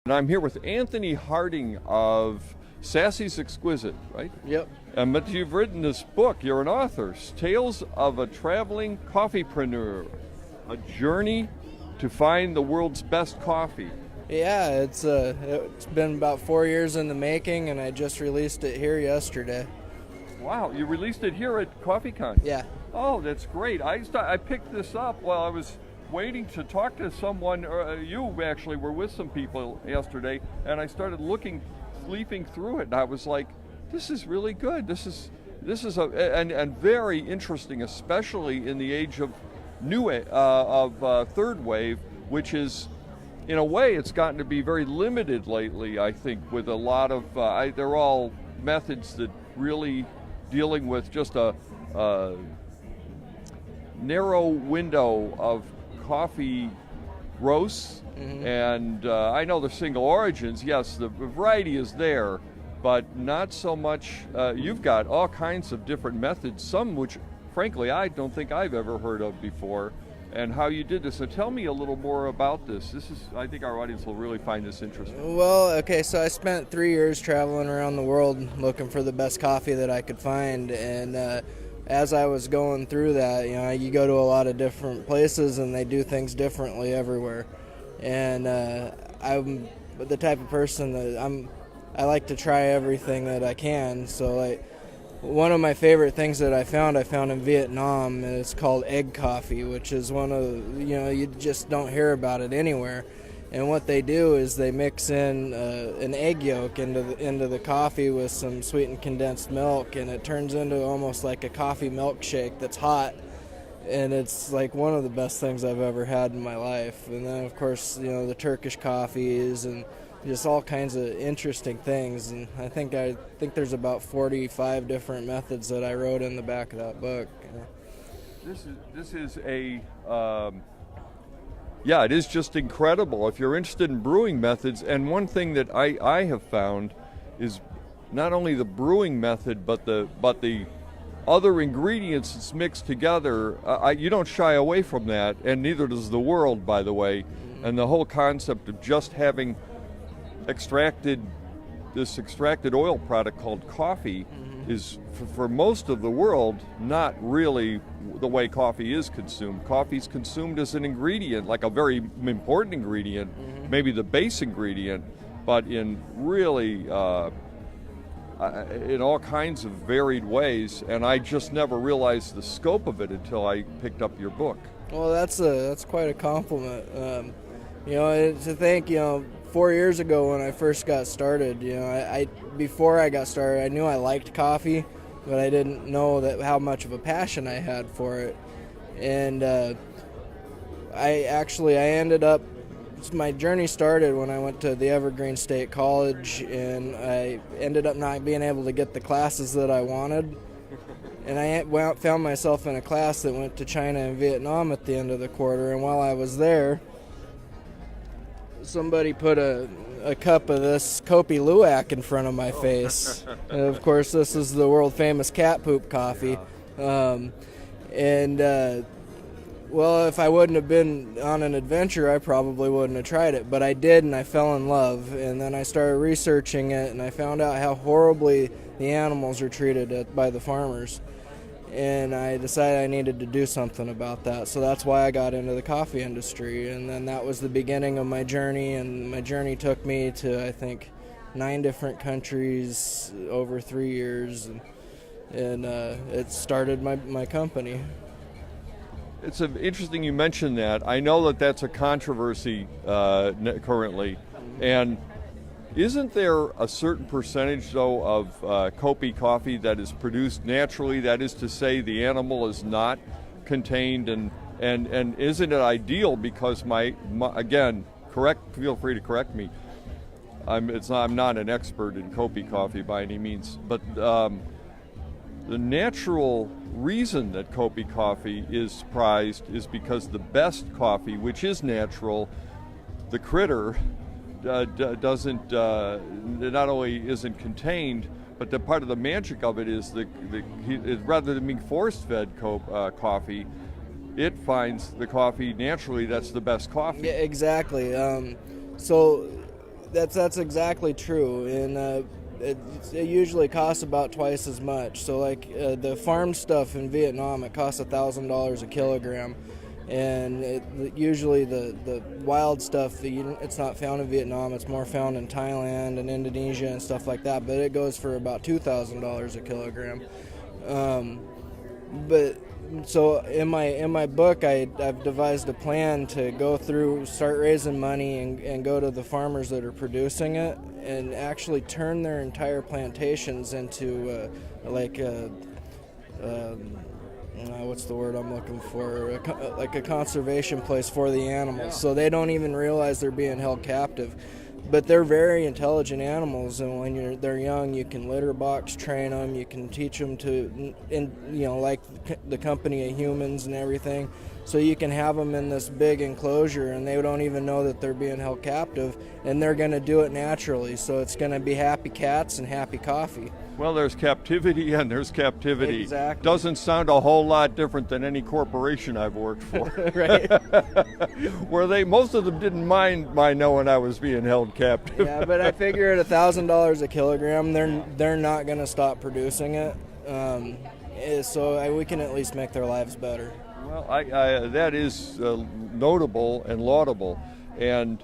And I'm here with Anthony Harding of Sassy's Exquisite, right? Yep. But you've written this book. You're an author. Tales of a Traveling Coffeepreneur, a journey to find the world's best coffee. Yeah, it's been about 4 years in the making, and I just released it here yesterday. Wow, you released it here at Coffeecon. Yeah. Oh, that's great. I picked this up while I was waiting to talk to someone. You actually were with some people yesterday, and I started leafing through it, and I was like, this is really good. This is and very interesting, especially in the age of third wave, which is, in a way, it's gotten to be very limited lately. I think with a lot of they're all methods that really dealing with just a narrow window of coffee roasts, and I know the single origins. Yes, the variety is there, but not so much. You've got all kinds of different methods, some which, frankly, I don't think I've ever heard of before, and how you did this. So tell me a little more about this. I think our audience will really find this interesting. Well, okay, so I spent 3 years traveling around the world looking for the best coffee that I could find, and as I was going through that, you go to a lot of different places and they do things differently everywhere. And I'm the type of person that I like to try everything that I can. So like one of my favorite things that I found in Vietnam, and it's called egg coffee, which is one of, you just don't hear about it anywhere. And what they do is they mix in an egg yolk into the coffee with some sweetened condensed milk, and it turns into almost like a coffee milkshake that's hot. And it's like one of the best things I've ever had in my life. And then, of course, the Turkish coffees and just all kinds of interesting things. And I think there's about 45 different methods that I wrote in the back of that book. This is a yeah, it is just incredible if you're interested in brewing methods. And one thing that I have found is not only the brewing method, but the other ingredients that's mixed together. You don't shy away from that, and neither does the world, by the way. And the whole concept of just having extracted oil product called coffee is, for most of the world, not really the way coffee is consumed. Coffee's consumed as an ingredient, like a very important ingredient, maybe the base ingredient, but in really in all kinds of varied ways. And I just never realized the scope of it until I picked up your book. Well, that's quite a compliment. To think, 4 years ago when I first got started, before I got started, I knew I liked coffee, but I didn't know how much of a passion I had for it. And my journey started when I went to the Evergreen State College, and I ended up not being able to get the classes that I wanted. And I found myself in a class that went to China and Vietnam at the end of the quarter, and while I was there, somebody put a cup of this Kopi Luwak in front of my face. And of course, this is the world famous cat poop coffee. Well, if I wouldn't have been on an adventure, I probably wouldn't have tried it. But I did, and I fell in love. And then I started researching it, and I found out how horribly the animals are treated by the farmers. And I decided I needed to do something about that. So that's why I got into the coffee industry. And then that was the beginning of my journey. And my journey took me to, I think, 9 different countries over 3 years. And it started my company. It's interesting you mentioned that. I know that that's a controversy currently. And isn't there a certain percentage, though, of Kopi coffee that is produced naturally? That is to say, the animal is not contained, and isn't it ideal? Because again, feel free to correct me. I'm not an expert in Kopi coffee by any means, but the natural reason that Kopi coffee is prized is because the best coffee, which is natural, the critter doesn't not only isn't contained, but the part of the magic of it is rather than being force-fed coffee, it finds the coffee naturally that's the best coffee. Yeah, exactly. So That's exactly true, and it usually costs about twice as much. So like the farm stuff in Vietnam, it costs $1,000 a kilogram, and usually the wild stuff, it's not found in Vietnam. It's more found in Thailand and Indonesia and stuff like that. But it goes for about $2,000 a kilogram. But so in my book, I've devised a plan to go through, start raising money, and go to the farmers that are producing it, and actually turn their entire plantations into what's the word I'm looking for? Like a conservation place for the animals, so they don't even realize they're being held captive. But they're very intelligent animals, and when they're young, you can litter box train them. You can teach them to, like the company of humans and everything. So you can have them in this big enclosure, and they don't even know that they're being held captive, and they're going to do it naturally. So it's going to be happy cats and happy coffee. Well, there's captivity and there's captivity. Exactly. Doesn't sound a whole lot different than any corporation I've worked for. Right. Where most of them didn't mind my knowing I was being held captive. Yeah, but I figure at $1,000 a kilogram, they're not going to stop producing it. So we can at least make their lives better. Well, that is notable and laudable. And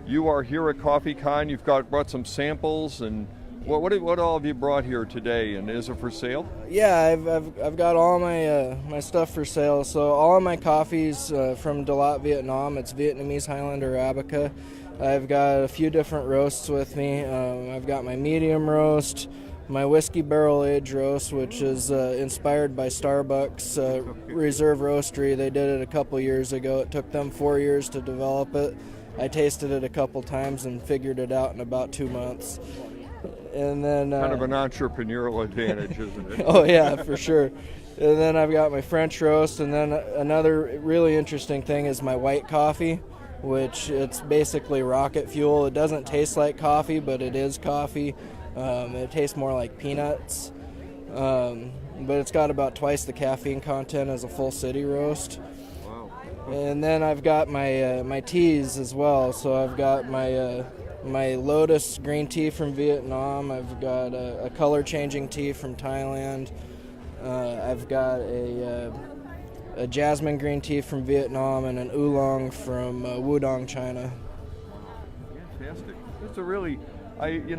you are here at Coffeecon. You've brought some samples, and what all have you brought here today? And is it for sale? Yeah, I've got all my stuff for sale. So all of my coffees from Dalat, Vietnam. It's Vietnamese Highland Arabica. I've got a few different roasts with me. I've got my medium roast, my whiskey barrel aged roast, which is inspired by Starbucks Reserve Roastery. They did it a couple years ago. It took them 4 years to develop it. I tasted it a couple times and figured it out in about 2 months. And then kind of an entrepreneurial advantage, isn't it? Oh yeah, for sure. And then I've got my French roast, and then another really interesting thing is my white coffee, which it's basically rocket fuel. It doesn't taste like coffee, but it is coffee. It tastes more like peanuts, but it's got about twice the caffeine content as a full city roast. Wow. And then I've got my teas as well. So I've got my Lotus green tea from Vietnam. I've got a color changing tea from Thailand. I've got a jasmine green tea from Vietnam and an oolong from Wudong, China. Fantastic. That's a really, you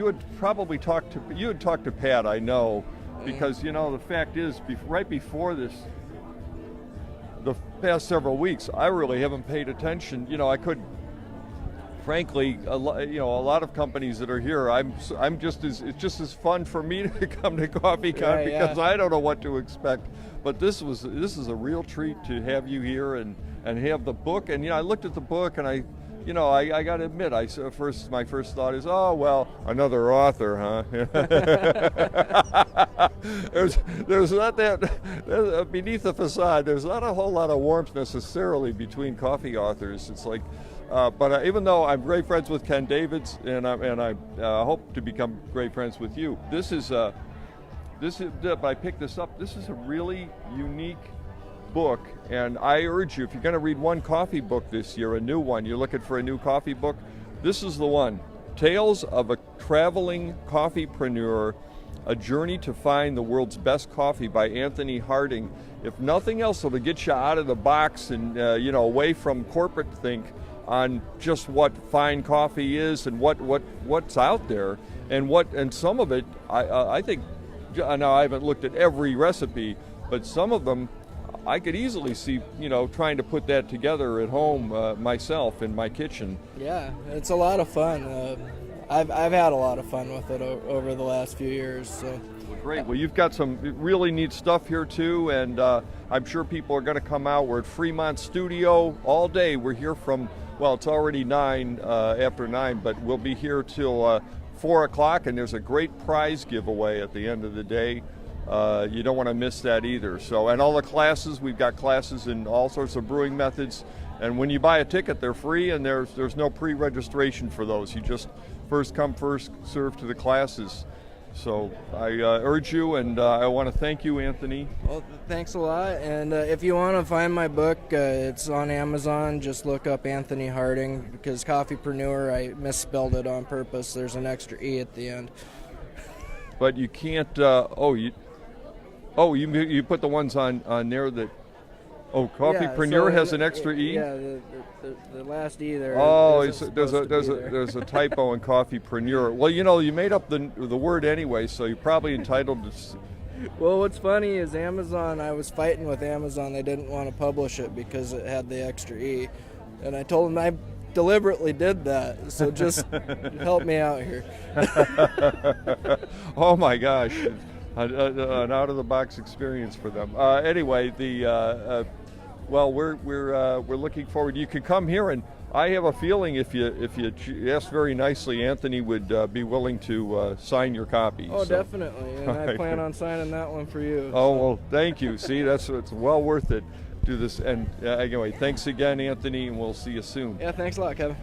had probably talked to Pat, I know, because the fact is, right before this, the past several weeks, I really haven't paid attention. I could, frankly, a lot of companies that are here, it's just as fun for me to come to Coffeecon because I don't know what to expect. But this is a real treat to have you here and have the book. And I looked at the book and I got to admit, my first thought is, oh well, another author, huh? there's not that beneath the facade. There's not a whole lot of warmth necessarily between coffee authors. It's like, but even though I'm great friends with Ken Davids, and I hope to become great friends with you, I picked this up. This is a really unique book, and I urge you, if you're going to read one coffee book this year, a new one, you're looking for a new coffee book, this is the one. Tales of a Traveling Coffeepreneur, A Journey to Find the World's Best Coffee by Anthony Harding. If nothing else, it'll get you out of the box and away from corporate think on just what fine coffee is and what's out there, and some of it, I think, now I haven't looked at every recipe, but some of them I could easily see, trying to put that together at home myself in my kitchen. Yeah, it's a lot of fun. I've had a lot of fun with it over the last few years. So. Great. Well, you've got some really neat stuff here too, and I'm sure people are going to come out. We're at Fremont Studio all day. We're here from, it's already after 9, but we'll be here till 4 o'clock, and there's a great prize giveaway at the end of the day. You don't want to miss that either. So, and all the classes, we've got classes in all sorts of brewing methods, and when you buy a ticket, they're free, and there's no pre-registration for those. You just first come, first serve to the classes. So I urge you, and I want to thank you, Anthony. Well, thanks a lot. And if you want to find my book, it's on Amazon. Just look up Anthony Harding, because Coffeepreneur, I misspelled it on purpose. There's an extra E at the end. But you can't. You put the ones on there that. Oh, Coffeepreneur has an extra E. Yeah, the last E there. Oh, there's a typo in Coffeepreneur. Well, you made up the word anyway, so you're probably entitled to. Well, what's funny is Amazon. I was fighting with Amazon. They didn't want to publish it because it had the extra E, and I told them I deliberately did that. So just help me out here. Oh my gosh. An out-of-the-box experience for them. Anyway, we're looking forward. You could come here, and I have a feeling if you ask very nicely, Anthony would be willing to sign your copy. Oh, so. Definitely, and I plan on signing that one for you. Oh, well, thank you. See, it's well worth it. Do this, and anyway, thanks again, Anthony, and we'll see you soon. Yeah, thanks a lot, Kevin.